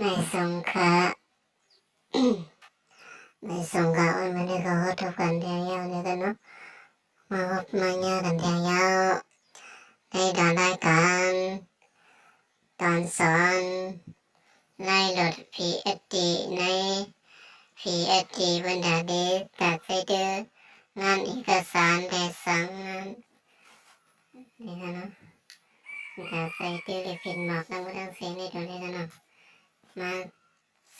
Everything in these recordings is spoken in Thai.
ในสงขลาในสงขลาวันนี้ก็ฮอตทุกกันเดียวยาวเนี่ยกันเนาะมาฮอตมาเยอะกันเดียวยาวในตอนรายการตอนสอนในรถ PhD ใน PhD บรรดาเด็กตัดไปเดืองานเอกสารแต่สั่งงานนี่กันเนาะตัดไปเดือเลยผิดหมอกแล้วก็ต้องเสียงในตัวนี้กันเนาะมา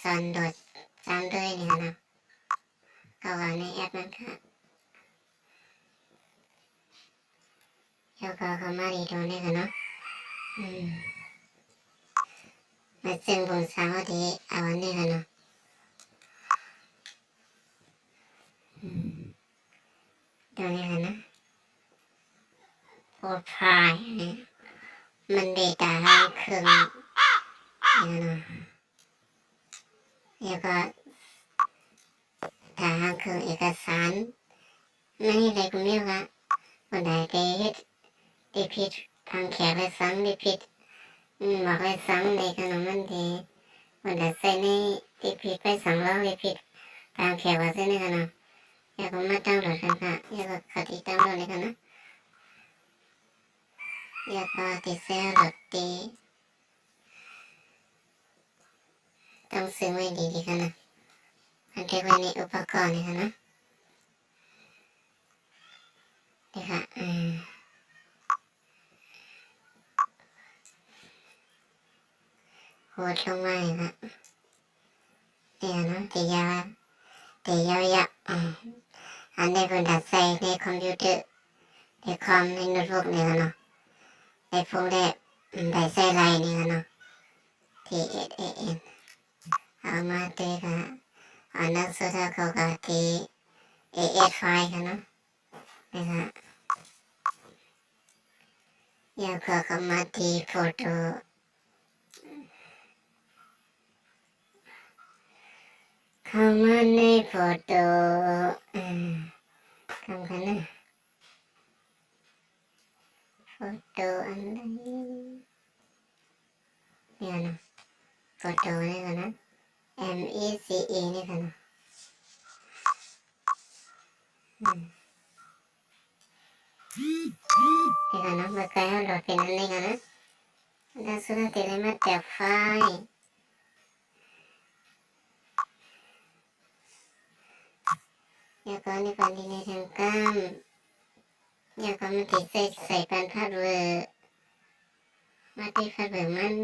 สอนโดดตามด้วยนี่กันเนาะเข้ามาในแอปมันค่ะแล้วก็เข้ามาดีตัวนี้กันเนาะมาจึงบนสาวดีเอาวันนี้กันเนาะตัวนี้กันนะโปรไฟล์นี่มันเดต้าห้างครึ่งนี่กันเนาะแล้วก็ถ้าห้างครึ่งเอกสารไม่ได้อะไรกูไม่รู้ละคนใดเฮ็ดได้ผิดทางแขกได้สั่งได้ผิดบอกได้สั่งได้ขนมมันดีคนใดใส่ในได้ผิดไปสั่งแล้วได้ผิดทางแขกว่าใส่ในกันเนาะอยากมาตั้งโหลดกันค่ะอยากก็ติดตั้งโหลดเลยกันนะอยากก็ติดเซลโหลดดีต้องซื้อไว้ดีๆกันนะบันทึกไว้ในอุปกรณ์นี่กันนะนี่ค่ะโหดลงมาอีกค่ะเนี่ยเนาะแต่ยาวอันนี้คนดัดใส่ในคอมพิวเตอร์ในคอมในโน้ตบุ๊กนี่กันเนาะในพวกได้ใส่ไลน์นี่กันเนาะ TSAN เอามาตีกันเอานักสุดาเขาก็ TAS ไฟล์กันเนาะนี่ค่ะอยากก็มาตีโฟโต้เข้ามาในโฟโต้ทำกันนะโฟโต้อันนี้เนี่ยนะโฟโต้นี่กันนะ MECE นี่กันนะนี่กันนะเมื่อกี้เราโหลดเป็นอันนี้กันนะแล้วสุดท้ายมาแจกไฟล์อยากก็ในปันที่ในทางการอยากก็มาติดใส่ปันพัดเวอร์มาติดพัดเวอร์มัน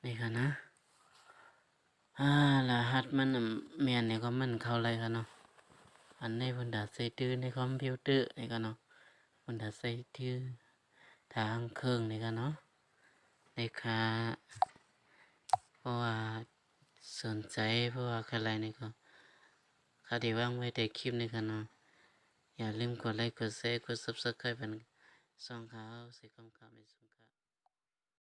นี่ค่ะนะรหัสมันแม่นนี่ก็มันเข้าอะไรกันเนาะอันในบรรดาใส่ตื้อในคอมพิวเตอร์นี่กันเนาะบรรดาใส่ตื้อทางเครื่องนี่กันเนาะในค่ะเพราะว่าสนใจเพราะว่าอะไรนี่ก็ค่ะที่ว่างไว้แต่คลิปนี่กันเนาะอย่าลืมกดไลค์กดแชร์กด Subscribe เป็นช่องเขาสิคำข่าว